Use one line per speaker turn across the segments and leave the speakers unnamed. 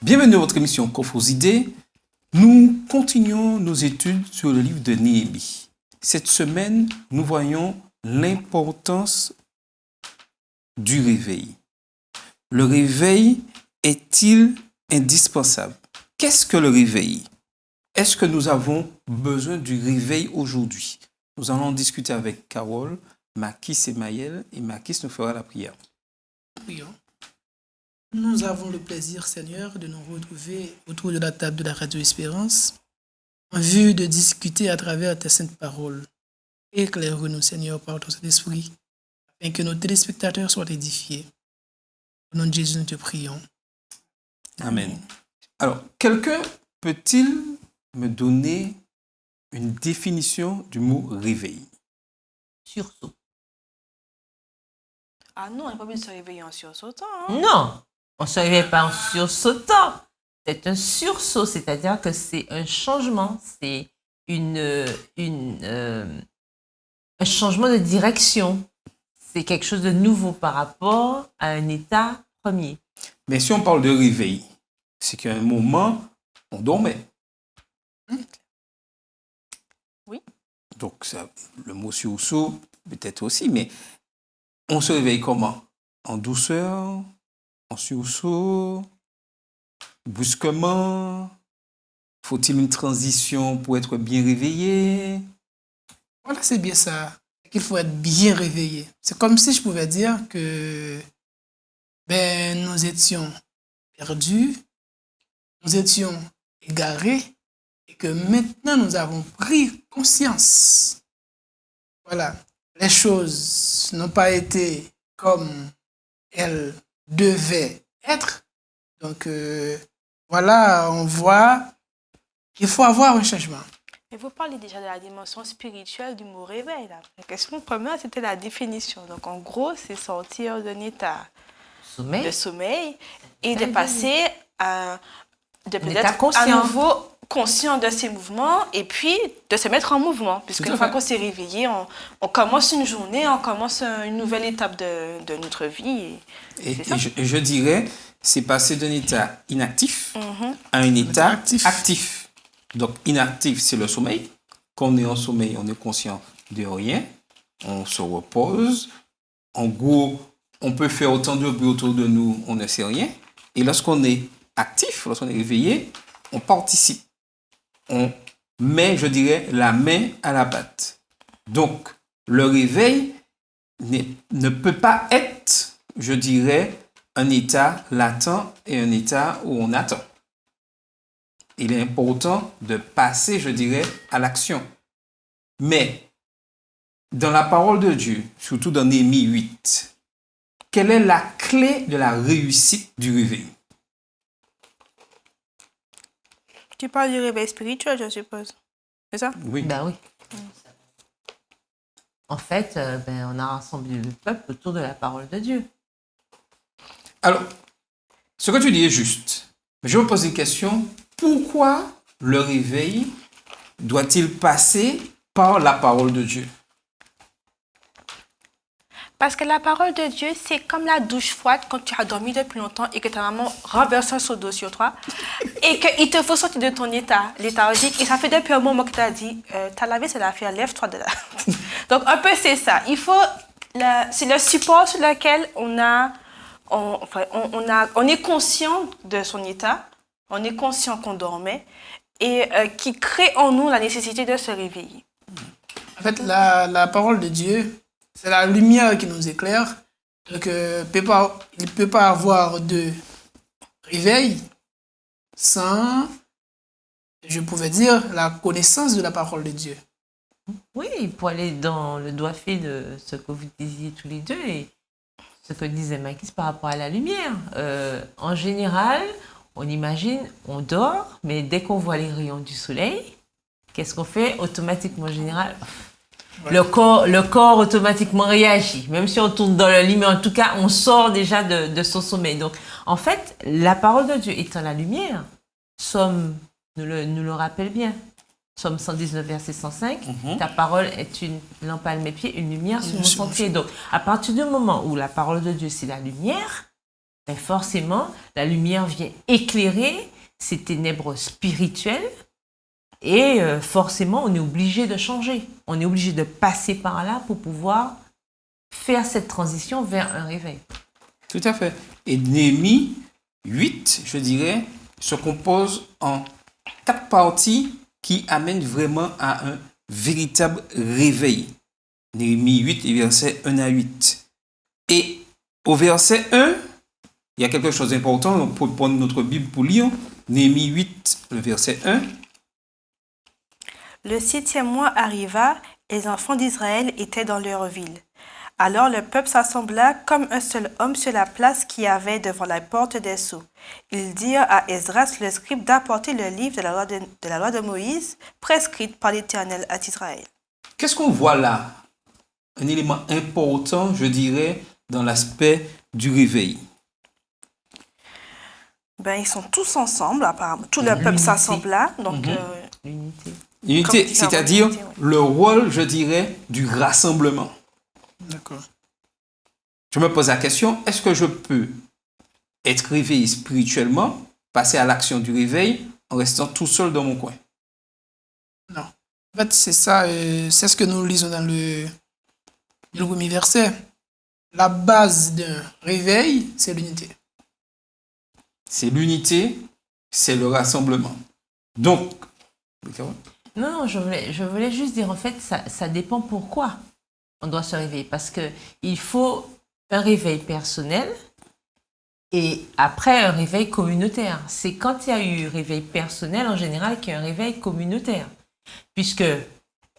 Bienvenue à votre émission Coffre aux idées. Nous continuons nos études sur le livre de Néhémie. Cette semaine, nous voyons l'importance du réveil. Le réveil est-il indispensable? Qu'est-ce que le réveil? Est-ce que nous avons besoin du réveil aujourd'hui? Nous allons en discuter avec Carole, Makis et Maël, et Makis nous fera la prière.
Prions. Nous avons le plaisir, Seigneur, de nous retrouver autour de la table de la Radio Espérance en vue de discuter à travers tes saintes paroles. Éclaire-nous, Seigneur, par ton Saint-Esprit, afin que nos téléspectateurs soient édifiés. Au nom de Jésus, nous te prions.
Amen. Alors, quelqu'un peut-il me donner une définition du mot réveil?
Sursaut.
Ah non, on n'a pas besoin de se réveiller en sursautant. Hein?
Non, on ne se réveille pas en sursautant. C'est un sursaut, c'est-à-dire que c'est un changement, c'est un changement de direction. C'est quelque chose de nouveau par rapport à un état premier.
Mais si on parle de réveil, c'est qu'à un moment, on dormait.
Oui.
Donc, ça, le mot sursaut, peut-être aussi, mais on se réveille comment? En douceur, en sursaut, brusquement? Faut-il une transition pour être bien réveillé?
Voilà, c'est bien ça. Qu'il faut être bien réveillé. C'est comme si je pouvais dire que nous étions perdus, nous étions égarés, et que maintenant nous avons pris conscience. Voilà, les choses n'ont pas été comme elles devaient être. Donc voilà, on voit qu'il faut avoir un changement.
Mais vous parlez déjà de la dimension spirituelle du mot réveil. Là. La question première, c'était la définition. Donc en gros, c'est sortir d'un état de sommeil et de passer à d'être à nouveau conscient de ses mouvements et puis de se mettre en mouvement. Puisqu'une fois qu'on s'est réveillé, on commence une journée, on commence une nouvelle étape de notre vie.
Et je dirais, c'est passer d'un état inactif à un état actif. Donc, inactif, c'est le sommeil. Quand on est en sommeil, on est conscient de rien. On se repose. En gros, on peut faire autant de bruit autour de nous, on ne sait rien. Et lorsqu'on est actif, lorsqu'on est réveillé, on participe. On met, je dirais, la main à la pâte. Donc, le réveil ne peut pas être, je dirais, un état latent et un état où on attend. Il est important de passer, je dirais, à l'action. Mais, dans la parole de Dieu, surtout dans Néhémie 8, quelle est la clé de la réussite du réveil?
Tu parles du réveil spirituel, je suppose. C'est ça?
Oui.
Ben oui. En fait, on a rassemblé le peuple autour de la parole de Dieu.
Alors, ce que tu dis est juste. Mais je me pose une question. Pourquoi le réveil doit-il passer par la parole de Dieu?
Parce que la parole de Dieu, c'est comme la douche froide quand tu as dormi depuis longtemps et que ta maman renverse un seau d'eau sur toi et qu'il te faut sortir de ton état léthargique. Et ça fait depuis un moment que tu as dit, t'as lavé, c'est l'affaire, lève-toi de là. Donc, un peu, c'est ça. C'est le support sur lequel on est conscient de son état, on est conscient qu'on dormait et qui crée en nous la nécessité de se réveiller.
En fait, la parole de Dieu, c'est la lumière qui nous éclaire. Donc, il ne peut pas avoir de réveil sans, je pouvais dire, la connaissance de la parole de Dieu.
Oui, pour aller dans le doigt fait de ce que vous disiez tous les deux et ce que disait Makis par rapport à la lumière. En général, on imagine, on dort, mais dès qu'on voit les rayons du soleil, qu'est-ce qu'on fait automatiquement en général? Ouais. Le corps automatiquement réagit, même si on tourne dans le lit, mais en tout cas, on sort déjà de son sommeil. Donc, en fait, la parole de Dieu étant la lumière, Somme nous le rappelle bien. Somme 119, verset 105, ta parole est une lampe à mes pieds, une lumière sur mon sentier. Donc, à partir du moment où la parole de Dieu, c'est la lumière, ben forcément, la lumière vient éclairer ces ténèbres spirituelles et forcément, on est obligé de changer. On est obligé de passer par là pour pouvoir faire cette transition vers un réveil.
Tout à fait. Et Néhémie 8, je dirais, se compose en 4 parties qui amènent vraiment à un véritable réveil. Néhémie 8, les versets 1 à 8. Et au verset 1, il y a quelque chose d'important pour prendre notre Bible pour lire. Néhémie 8, le verset 1.
Le 7e mois arriva, et les enfants d'Israël étaient dans leur ville. Alors le peuple s'assembla comme un seul homme sur la place qui avait devant la porte des sceaux. Ils dirent à Esdras le scribe d'apporter le livre de la loi de Moïse, prescrite par l'Éternel à Israël.
Qu'est-ce qu'on voit là? Un élément important, je dirais, dans l'aspect du réveil.
Ben, ils sont tous ensemble, apparemment. Tout le peuple s'assembla. Donc,
L'unité.
L'unité, c'est-à-dire
oui.
le rôle, je dirais, du rassemblement.
D'accord.
Je me pose la question, est-ce que je peux être réveillé spirituellement, passer à l'action du réveil, en restant tout seul dans mon coin?
Non. En fait, c'est ça, c'est ce que nous lisons dans le premier verset. La base d'un réveil, c'est l'unité.
C'est l'unité, c'est le rassemblement. Donc,
Non, je voulais juste dire, en fait, ça dépend pourquoi on doit se réveiller. Parce qu'il faut un réveil personnel et après un réveil communautaire. C'est quand il y a eu réveil personnel, en général, qu'il y a un réveil communautaire. Puisque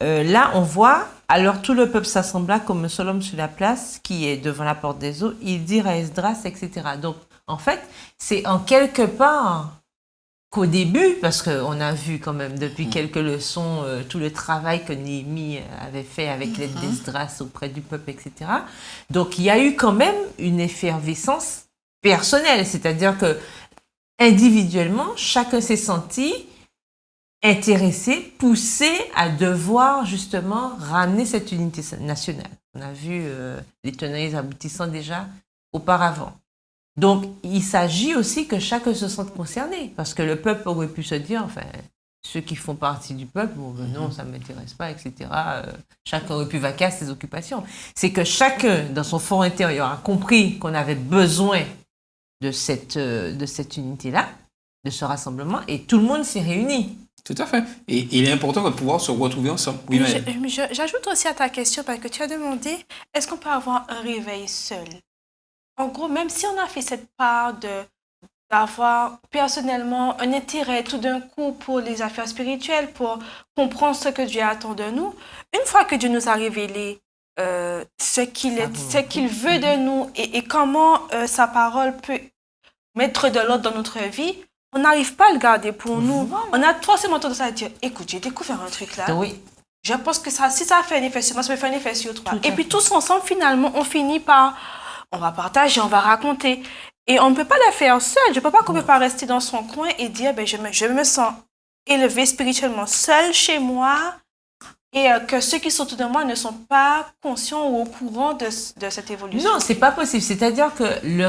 là, on voit, alors tout le peuple s'assembla comme un seul homme sur la place qui est devant la porte des eaux. Ils dirent à Esdras, etc. Donc, en fait, c'est en quelque part qu'au début, parce qu'on a vu quand même depuis quelques leçons tout le travail que Néhémie avait fait avec l'aide d'Esdras auprès du peuple, etc. Donc, il y a eu quand même une effervescence personnelle, c'est-à-dire que individuellement, chacun s'est senti intéressé, poussé à devoir justement ramener cette unité nationale. On a vu les tenants et les aboutissants déjà auparavant. Donc, il s'agit aussi que chacun se sente concerné, parce que le peuple aurait pu se dire, enfin, ceux qui font partie du peuple, bon, ben non, ça ne m'intéresse pas, etc. Chacun aurait pu vaquer à ses occupations. C'est que chacun, dans son fort intérieur, a compris qu'on avait besoin de cette unité-là, de ce rassemblement, et tout le monde s'est réuni.
tout à fait. Et il est important de pouvoir se retrouver ensemble. Oui, mais
J'ajoute aussi à ta question, parce que tu as demandé, est-ce qu'on peut avoir un réveil seul? En gros, même si on a fait cette part d'avoir personnellement un intérêt tout d'un coup pour les affaires spirituelles, pour comprendre ce que Dieu attend de nous, une fois que Dieu nous a révélé ce qu'il veut de nous et comment sa parole peut mettre de l'ordre dans notre vie, on n'arrive pas à le garder pour nous. On a forcément tendance à dire, écoute, j'ai découvert un truc là.
Oui.
Je pense que si ça fait un effet sur moi, ça peut faire un effet sur toi. Et puis tous ensemble, finalement, on finit par... On va partager, on va raconter. Et on ne peut pas le faire seul. Je ne peux pas qu'on ne peut pas rester dans son coin et dire ben, je me sens élevé spirituellement seul chez moi et que ceux qui sont autour de moi ne sont pas conscients ou au courant de cette évolution.
Non, ce n'est pas possible. C'est-à-dire que le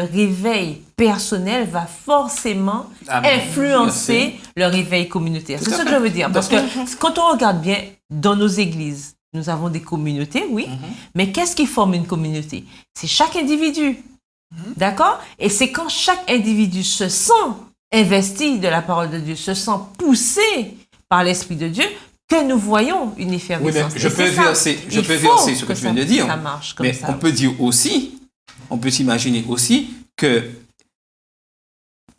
réveil personnel va forcément influencer le réveil communautaire. C'est ce que je veux dire. Parce que quand on regarde bien dans nos églises, nous avons des communautés, oui, mais qu'est-ce qui forme une communauté? C'est chaque individu, d'accord? Et c'est quand chaque individu se sent investi de la parole de Dieu, se sent poussé par l'Esprit de Dieu, que nous voyons une effervescence.
Oui, mais je peux verser ce que tu viens de dire.
Ça marche comme
mais
ça.
On peut dire aussi, on peut s'imaginer aussi que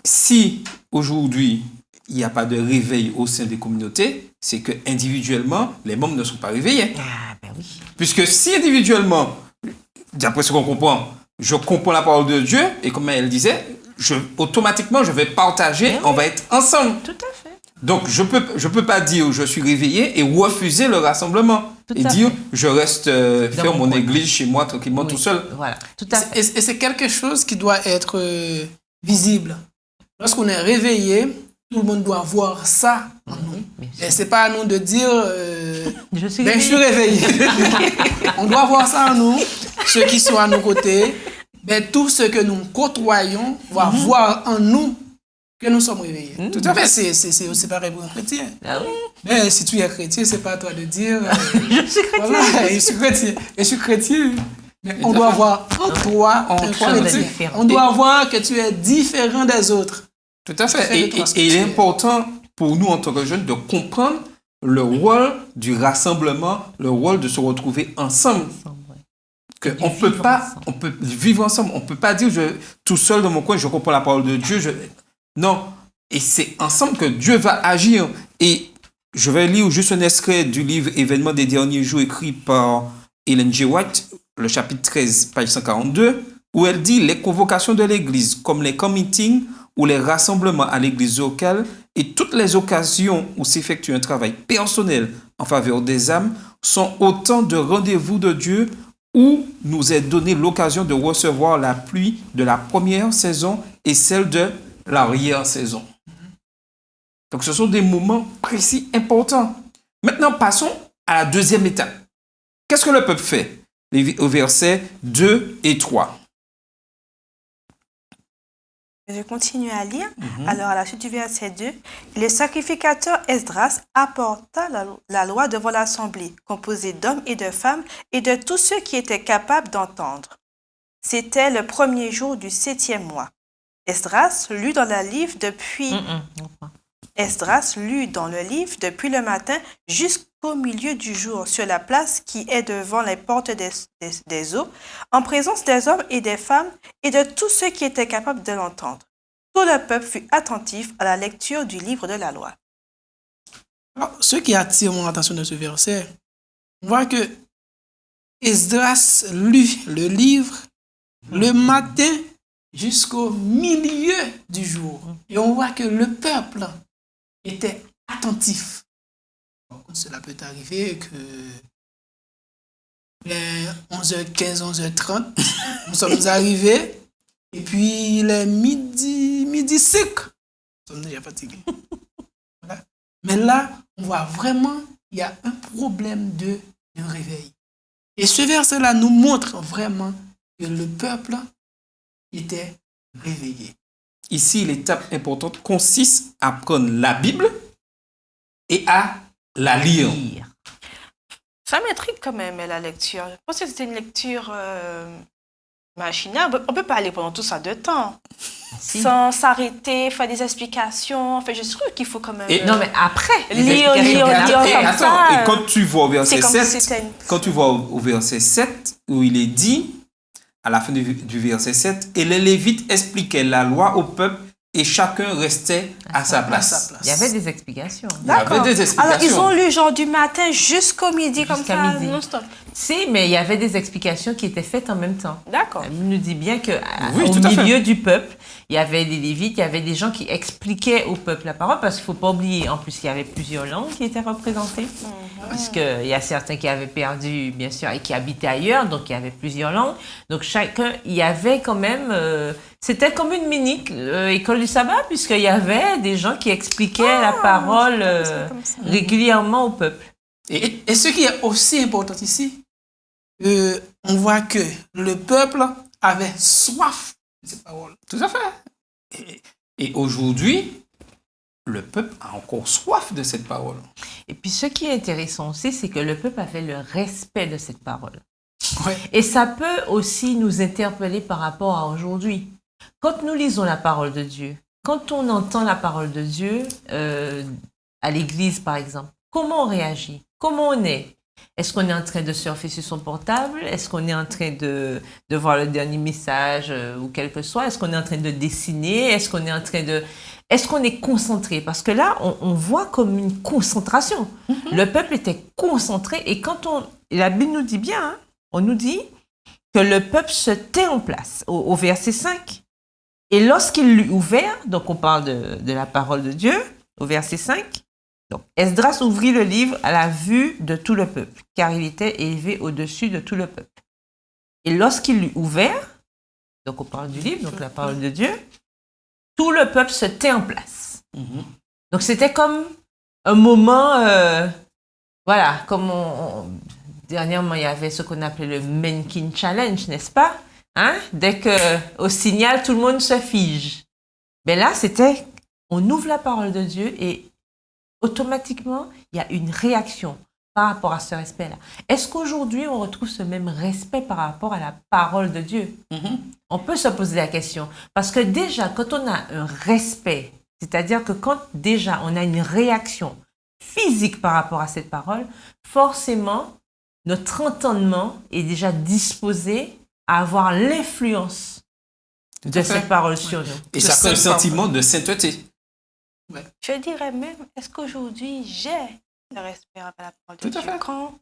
si aujourd'hui il n'y a pas de réveil au sein des communautés, c'est que individuellement les membres ne sont pas réveillés.
Ah, ben oui.
Puisque si individuellement, d'après ce qu'on comprend, je comprends la parole de Dieu, et comme elle disait, automatiquement je vais partager, on va être ensemble.
Tout à fait.
Donc je peux pas dire je suis réveillé et refuser le rassemblement. Et dire je reste faire mon église chez moi tranquillement tout seul.
Voilà, tout à fait.
Et c'est quelque chose qui doit être visible. Lorsqu'on est réveillé, tout le monde doit voir ça en nous. Et c'est pas à nous de dire
je suis
réveillé. On doit voir ça en nous, ceux qui sont à nos côtés, ben, tout ce que nous côtoyons va voir en nous que nous sommes réveillés.
Tout à fait.
C'est aussi pareil pour un chrétien.
Ah oui.
Mais si tu es chrétien, c'est pas à toi de dire
Je suis chrétien.
voilà, je suis chrétien. Mais on doit voir en toi un chrétien. On doit voir que tu es différent des autres.
Tout à fait. Et il est important pour nous en tant que jeunes de comprendre le rôle du rassemblement, le rôle de se retrouver ensemble. On peut vivre ensemble. On peut pas dire tout seul dans mon coin, je comprends la parole de Dieu. Non. Et c'est ensemble que Dieu va agir. Et je vais lire juste un extrait du livre Événements des derniers jours écrit par Ellen G. White, le chapitre 13, page 142, où elle dit « Les convocations de l'Église, comme les camp-meetings ou les rassemblements à l'Église locale et toutes les occasions où s'effectue un travail personnel en faveur des âmes sont autant de rendez-vous de Dieu où nous est donné l'occasion de recevoir la pluie de la première saison et celle de l'arrière-saison. » Donc, ce sont des moments précis, importants. Maintenant, passons à la deuxième étape. Qu'est-ce que le peuple fait? Au verset 2 et 3.
Je continue à lire. Alors, à la suite du verset 2, le sacrificateur Esdras apporta la loi devant l'assemblée, composée d'hommes et de femmes et de tous ceux qui étaient capables d'entendre. C'était le premier jour du 7e mois. Esdras lut dans le livre depuis le matin jusqu'au milieu du jour sur la place qui est devant les portes des eaux, en présence des hommes et des femmes et de tous ceux qui étaient capables de l'entendre. Tout le peuple fut attentif à la lecture du livre de la loi.
Alors, ce qui attire mon attention de ce verset, on voit que Esdras lut le livre le matin jusqu'au milieu du jour. Et on voit que le peuple était attentif. Cela peut arriver que 11h15, 11h30, nous sommes arrivés et puis il est midi 5. Nous sommes déjà fatigués. Voilà. Mais là, on voit vraiment qu'il y a un problème de réveil. Et ce verset-là nous montre vraiment que le peuple était réveillé.
Ici, l'étape importante consiste à prendre la Bible et à la lire.
Ça m'intrigue quand même, la lecture. Je pense que c'était une lecture machinale. On ne peut pas aller pendant tout ça de temps. Sans s'arrêter, faire des explications. Enfin, je trouve qu'il faut quand même...
non, mais après,
lire comme ça.
Et quand tu vois au verset 7, au verset 7, où il est dit, à la fin du verset 7, et les Lévites expliquaient la loi au peuple et chacun restait à sa place.
Il y avait des explications.
D'accord. Alors, ils ont lu genre du matin jusqu'au midi comme ça, non-stop.
Si, mais il y avait des explications qui étaient faites en même temps.
D'accord.
Il nous dit bien qu'au milieu du peuple, il y avait des Lévites, il y avait des gens qui expliquaient au peuple la parole, parce qu'il ne faut pas oublier, en plus, qu'il y avait plusieurs langues qui étaient représentées. Parce qu'il y a certains qui avaient perdu, bien sûr, et qui habitaient ailleurs, donc il y avait plusieurs langues. Donc chacun, il y avait quand même... c'était comme une mini école du sabbat, puisqu'il y avait des gens qui expliquaient la parole régulièrement au peuple.
Et ce qui est aussi important ici, on voit que le peuple avait soif de ces paroles.
Tout à fait. Et aujourd'hui, le peuple a encore soif de cette parole.
Et puis ce qui est intéressant aussi, c'est que le peuple avait le respect de cette parole.
Ouais.
Et ça peut aussi nous interpeller par rapport à aujourd'hui. Quand nous lisons la parole de Dieu, quand on entend la parole de Dieu à l'église, par exemple, comment on réagit? Comment on est? Est-ce qu'on est en train de surfer sur son portable? Est-ce qu'on est en train de voir le dernier message ou quel que soit? Est-ce qu'on est en train de dessiner? Est-ce qu'on est en train de... Est-ce qu'on est concentré? Parce que là, on voit comme une concentration. Le peuple était concentré et et la Bible nous dit bien, hein, on nous dit que le peuple se tait en place au verset 5. Et lorsqu'il l'eut ouvert, donc on parle de la parole de Dieu, au verset 5, donc Esdras ouvrit le livre à la vue de tout le peuple, car il était élevé au-dessus de tout le peuple. Et lorsqu'il l'eut ouvert, donc on parle du livre, donc la parole de Dieu, tout le peuple se tait en place. Donc c'était comme un moment, voilà, comme dernièrement il y avait ce qu'on appelait le Menkin Challenge, n'est-ce pas? Hein? Dès qu'au signal, tout le monde se fige. Mais là, on ouvre la parole de Dieu et automatiquement, il y a une réaction par rapport à ce respect-là. Est-ce qu'aujourd'hui, on retrouve ce même respect par rapport à la parole de Dieu? On peut se poser la question. Parce que déjà, quand on a un respect, c'est-à-dire que quand déjà on a une réaction physique par rapport à cette parole, forcément, notre entendement est déjà disposé à avoir l'influence de cette parole sur nous.
Et ça crée un sentiment de sainteté.
Ouais. Je dirais même, est-ce qu'aujourd'hui, j'ai le respect à la parole de Dieu quand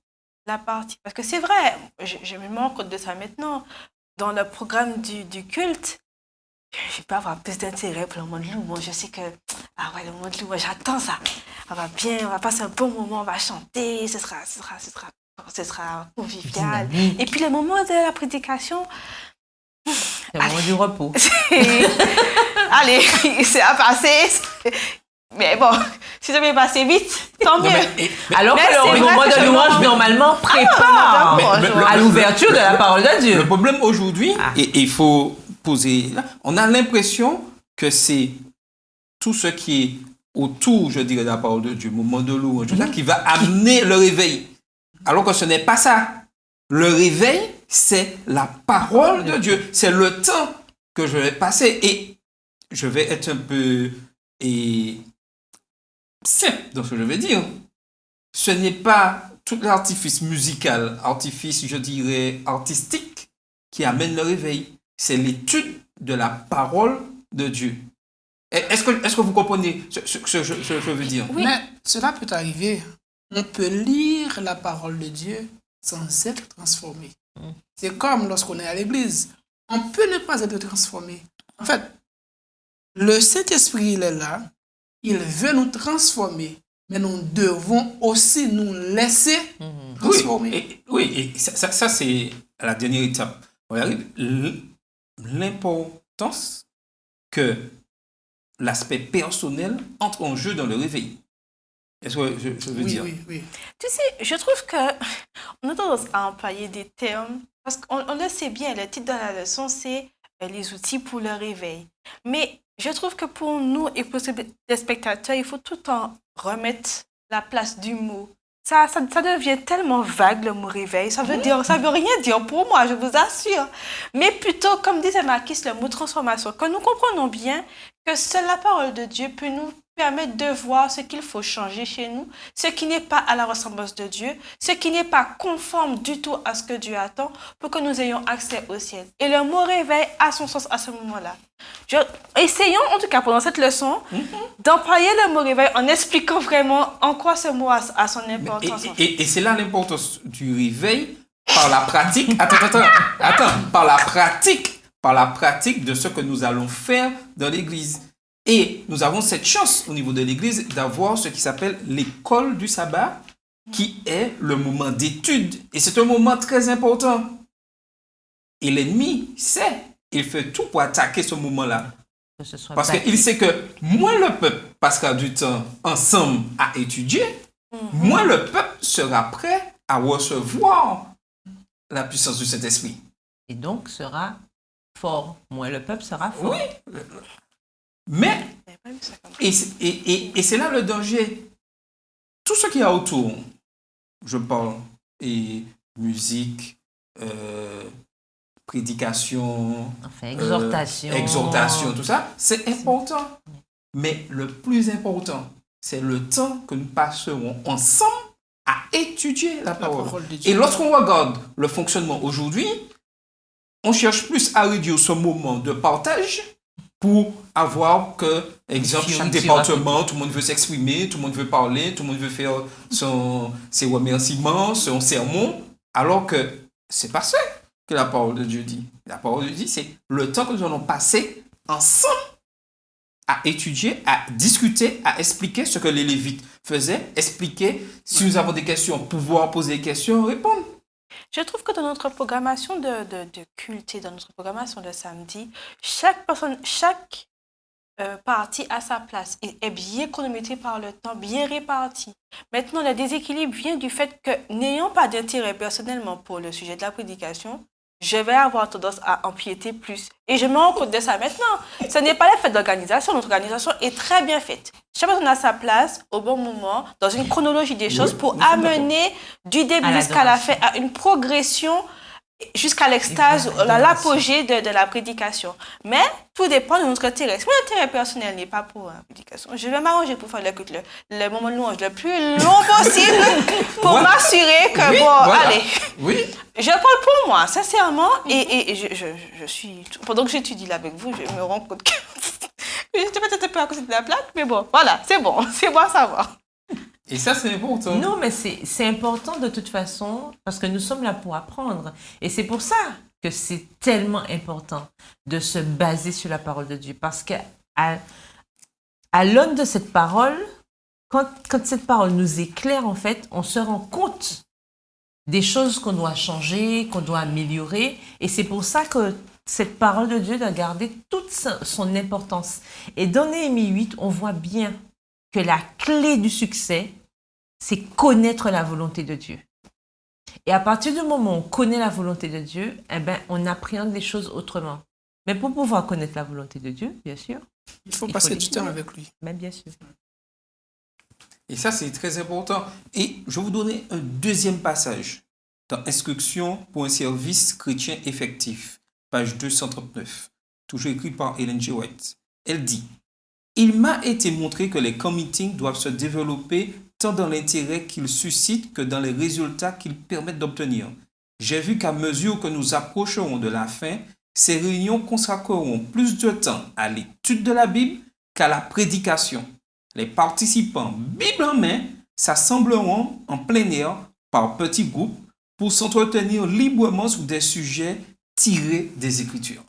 la partie... Parce que c'est vrai, je me rends compte de ça maintenant. Dans le programme du culte, je peux avoir plus d'intérêt pour le moment de louange. Je sais que, le moment de louange, j'attends ça. On va bien, on va passer un bon moment, on va chanter, ce sera convivial. Et puis le moment de la prédication...
C'est le moment du repos.
Allez, c'est à passer. Mais bon, si ça peut passer vite, tant mieux.
Alors que le moment de louange, normalement, prépare à l'ouverture de la parole de Dieu.
Le problème aujourd'hui, et il faut poser... On a l'impression que c'est tout ce qui est autour, je dirais, de la parole de Dieu, moment de louange, qui va amener le réveil. Alors que ce n'est pas ça. Le réveil, c'est la parole de Dieu. C'est le temps que je vais passer. Et je vais être un peu simple dans ce que je vais dire. Ce n'est pas tout l'artifice musical, artifice, je dirais, artistique, qui amène le réveil. C'est l'étude de la parole de Dieu. Est-ce que vous comprenez ce que je veux dire?
Oui. Mais cela peut arriver. On peut lire la parole de Dieu sans être transformé. C'est comme lorsqu'on est à l'église. On peut ne pas être transformé. En fait, le Saint-Esprit, il est là. Il veut nous transformer. Mais nous devons aussi nous laisser transformer.
Oui, et ça c'est la dernière étape. L'importance que l'aspect personnel entre en jeu dans le réveil. Est-ce que je veux dire?
Oui.
Tu sais, je trouve qu'on a tendance à employer des termes, parce qu'on le sait bien, le titre de la leçon, c'est les outils pour le réveil. Mais je trouve que pour nous et pour les spectateurs, il faut tout le temps remettre la place du mot. Ça devient tellement vague, le mot réveil. Ça veut rien dire pour moi, je vous assure. Mais plutôt, comme disait Marquis, le mot transformation. Que nous comprenons bien que seule la parole de Dieu peut nous permettre de voir ce qu'il faut changer chez nous, ce qui n'est pas à la ressemblance de Dieu, ce qui n'est pas conforme du tout à ce que Dieu attend pour que nous ayons accès au ciel. Et le mot réveil a son sens à ce moment-là. Essayons, en tout cas pendant cette leçon, d'employer le mot réveil en expliquant vraiment en quoi ce mot a son importance.
Et c'est là l'importance du réveil par la pratique. Attends, par la pratique de ce que nous allons faire dans l'église. Et nous avons cette chance au niveau de l'église d'avoir ce qui s'appelle l'école du sabbat, qui est le moment d'étude. Et c'est un moment très important. Et l'ennemi sait, il fait tout pour attaquer ce moment-là. Parce qu'il sait que moins le peuple passera du temps ensemble à étudier, moins le peuple sera prêt à recevoir la puissance du Saint-Esprit.
Et donc sera fort. Moins le peuple sera fort.
Oui. Mais, et c'est là le danger. Tout ce qu'il y a autour, je parle, et musique, prédication,
exhortation,
tout ça, c'est important. Mais le plus important, c'est le temps que nous passerons ensemble à étudier la parole de Dieu. Et lorsqu'on regarde le fonctionnement aujourd'hui, on cherche plus à réduire ce moment de partage pour avoir que, exemple, chaque département, tout le monde veut s'exprimer, tout le monde veut parler, tout le monde veut faire ses remerciements, son sermon, alors que c'est pas ça que la parole de Dieu dit. La parole de Dieu dit, c'est le temps que nous allons passer ensemble à étudier, à discuter, à expliquer ce que les Lévites faisaient, expliquer, si nous avons des questions, pouvoir poser des questions, répondre.
Je trouve que dans notre programmation de culte et dans notre programmation de samedi, chaque partie a sa place et est bien chronométrée par le temps, bien répartie. Maintenant, le déséquilibre vient du fait que, n'ayant pas d'intérêt personnellement pour le sujet de la prédication, je vais avoir tendance à empiéter plus. Et je me rends compte de ça maintenant. Ce n'est pas le fait d'organisation. Notre organisation est très bien faite. Chaque personne a sa place au bon moment, dans une chronologie des choses pour amener du début jusqu'à la fin à une progression jusqu'à l'extase, l'apogée de la prédication. Mais tout dépend de notre intérêt. Si mon intérêt personnel n'est pas pour la prédication, je vais m'arranger pour faire le moment de louange le plus long possible pour m'assurer que, allez, je parle pour moi, sincèrement, et je suis... Pendant que j'étudie là avec vous, je me rends compte que... J'étais peut-être un peu à côté de la plaque, mais bon, voilà, c'est bon à savoir.
Et ça, c'est important.
Non, mais c'est important de toute façon, parce que nous sommes là pour apprendre. Et c'est pour ça que c'est tellement important de se baser sur la parole de Dieu. Parce qu'à l'aune de cette parole, quand cette parole nous éclaire, en fait, on se rend compte des choses qu'on doit changer, qu'on doit améliorer. Et c'est pour ça que cette parole de Dieu doit garder toute son importance. Et dans Néhémie 8, on voit bien que la clé du succès, c'est connaître la volonté de Dieu. Et à partir du moment où on connaît la volonté de Dieu, eh ben, on appréhende les choses autrement. Mais pour pouvoir connaître la volonté de Dieu, bien sûr,
il faut passer du temps avec lui.
Mais bien sûr.
Et ça, c'est très important. Et je vais vous donner un deuxième passage dans Instruction pour un service chrétien effectif, page 239, toujours écrit par Ellen G. White. Elle dit: il m'a été montré que les camp meetings doivent se développer tant dans l'intérêt qu'ils suscitent que dans les résultats qu'ils permettent d'obtenir. J'ai vu qu'à mesure que nous approcherons de la fin, ces réunions consacreront plus de temps à l'étude de la Bible qu'à la prédication. Les participants, Bible en main, s'assembleront en plein air par petits groupes pour s'entretenir librement sur des sujets tirés des Écritures.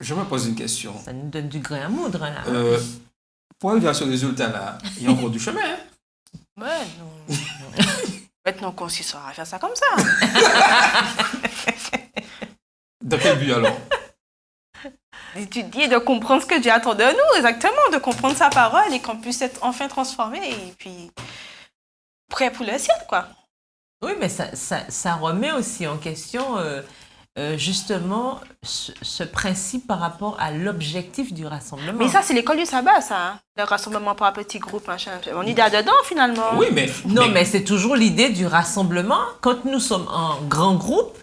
Je me pose une question.
Ça nous donne du grain à moudre, là.
Pour arriver à ce résultat-là, il y a encore du chemin. Hein?
Ouais, non. Maintenant qu'on s'y sera à faire ça comme ça.
Dans quel but alors?
D'étudier, de comprendre ce que Dieu attend de nous, exactement, de comprendre sa parole et qu'on puisse être enfin transformé et puis prêt pour le ciel, quoi.
Oui, mais ça remet aussi en question justement ce principe par rapport à l'objectif du rassemblement.
Mais ça, c'est l'école du sabbat, ça. Hein? Le rassemblement par petits groupes, machin. On y est dedans, finalement.
Oui, mais...
Non, mais c'est toujours l'idée du rassemblement. Quand nous sommes en grand groupe,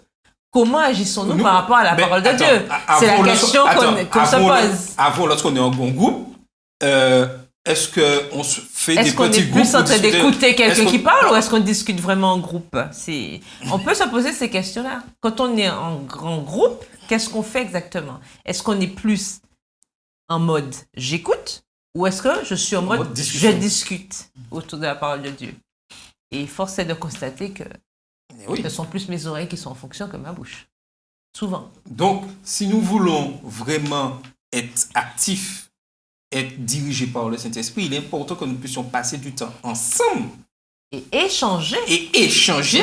comment agissons-nous par rapport à la parole de Dieu? C'est la question qu'on se pose.
Avant, lorsqu'on est en grand groupe, est-ce qu'on fait des petits groupes?
Est-ce qu'on est plus en train d'écouter quelqu'un qui parle ou est-ce qu'on discute vraiment en groupe? On peut se poser ces questions-là. Quand on est en grand groupe, qu'est-ce qu'on fait exactement? Est-ce qu'on est plus en mode j'écoute ou est-ce que je suis en mode je discute autour de la parole de Dieu? Et force est de constater que ce sont plus mes oreilles qui sont en fonction que ma bouche. Souvent.
Donc, si nous voulons vraiment être actifs, être dirigés par le Saint-Esprit, il est important que nous puissions passer du temps ensemble.
Et échanger.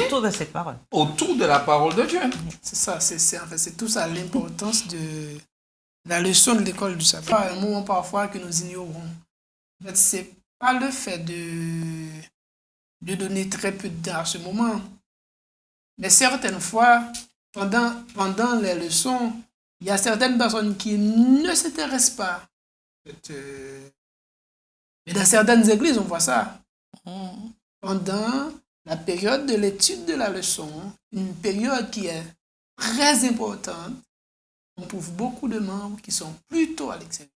Autour de cette parole.
Autour de la parole de Dieu.
C'est ça, c'est tout ça l'importance de la leçon de l'école du sabbat. Un moment parfois que nous ignorons. En fait, c'est pas le fait de donner très peu de temps à ce moment. Mais certaines fois, pendant les leçons, il y a certaines personnes qui ne s'intéressent pas. Mais dans certaines églises, on voit ça. Pendant la période de l'étude de la leçon, une période qui est très importante, on trouve beaucoup de membres qui sont plutôt à l'extérieur.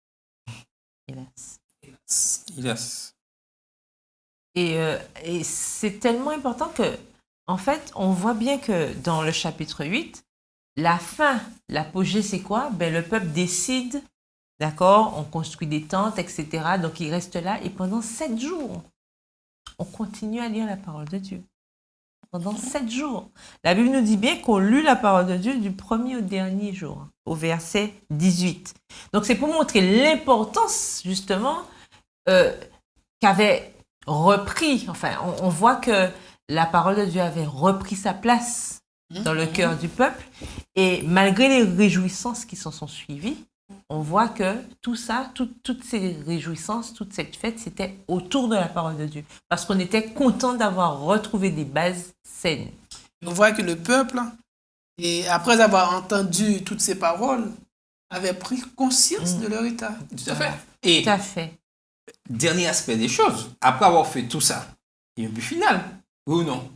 Hélas.
Et c'est tellement important que, en fait, on voit bien que dans le chapitre 8, la fin, l'apogée, c'est quoi? Ben, le peuple décide, d'accord, on construit des tentes, etc. Donc, il reste là et pendant 7 jours, on continue à lire la parole de Dieu. Pendant 7 jours. La Bible nous dit bien qu'on lut la parole de Dieu du premier au dernier jour, au verset 18. Donc, c'est pour montrer l'importance, justement, qu'avait repris, enfin, on voit que la parole de Dieu avait repris sa place dans le cœur du peuple. Et malgré les réjouissances qui s'en sont suivies, on voit que tout ça, toutes ces réjouissances, toute cette fête, c'était autour de la parole de Dieu. Parce qu'on était content d'avoir retrouvé des bases saines.
On voit que le peuple, et après avoir entendu toutes ces paroles, avait pris conscience de leur état.
Tout à fait. Et
Tout à fait.
dernier aspect des choses, après avoir fait tout ça, il y a un but final, oui ou non?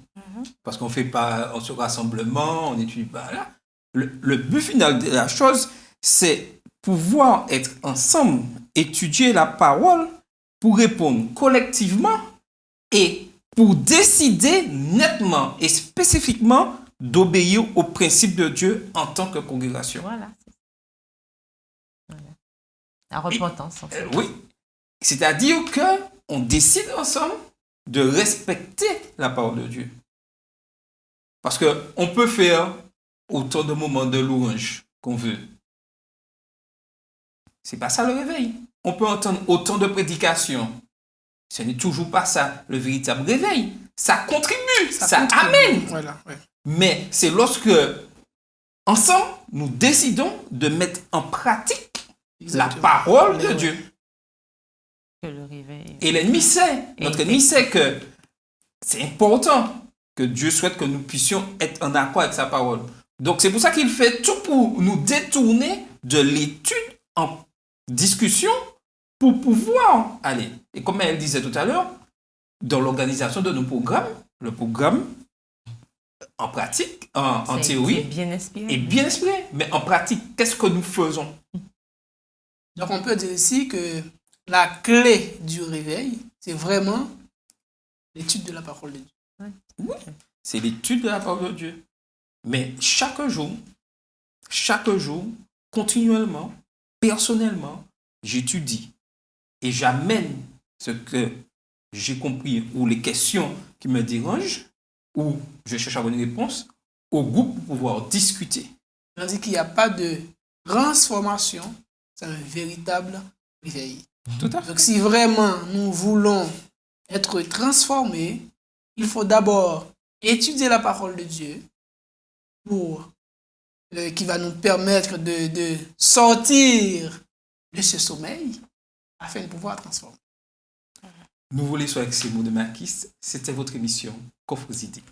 Parce qu'on fait pas ce rassemblement, on n'étudie pas là. Le but final de la chose, c'est pouvoir être ensemble, étudier la parole pour répondre collectivement et pour décider nettement et spécifiquement d'obéir aux principes de Dieu en tant que congrégation.
Voilà. La repentance, en fait.
Oui. C'est-à-dire qu'on décide ensemble de respecter la parole de Dieu. Parce qu'on peut faire autant de moments de louange qu'on veut. C'est pas ça le réveil. On peut entendre autant de prédications. Ce n'est toujours pas ça le véritable réveil. Ça contribue, ça amène.
Voilà, ouais.
Mais c'est lorsque, ensemble, nous décidons de mettre en pratique la parole de Dieu.
Que le réveil.
Et l'ennemi sait, notre ennemi sait que c'est important que Dieu souhaite que nous puissions être en accord avec sa parole. Donc c'est pour ça qu'il fait tout pour nous détourner de l'étude en discussion pour pouvoir aller. Et comme elle disait tout à l'heure, dans l'organisation de nos programmes, le programme en pratique, en théorie,
est bien inspiré.
est bien inspiré. Mais en pratique, qu'est-ce que nous faisons?
Donc on peut dire ici que la clé du réveil, c'est vraiment l'étude de la parole de Dieu.
Oui, c'est l'étude de la parole de Dieu. Mais chaque jour, continuellement, personnellement, j'étudie et j'amène ce que j'ai compris ou les questions qui me dérangent ou je cherche à avoir une réponse au groupe pour pouvoir discuter.
On dit qu'il n'y a pas de transformation, c'est un véritable réveil.
Tout à fait.
Donc si vraiment nous voulons être transformés, il faut d'abord étudier la parole de Dieu qui va nous permettre de sortir de ce sommeil afin de pouvoir transformer.
Nous vous laissons avec ces mots de Marquis. C'était votre émission Coffres Idées.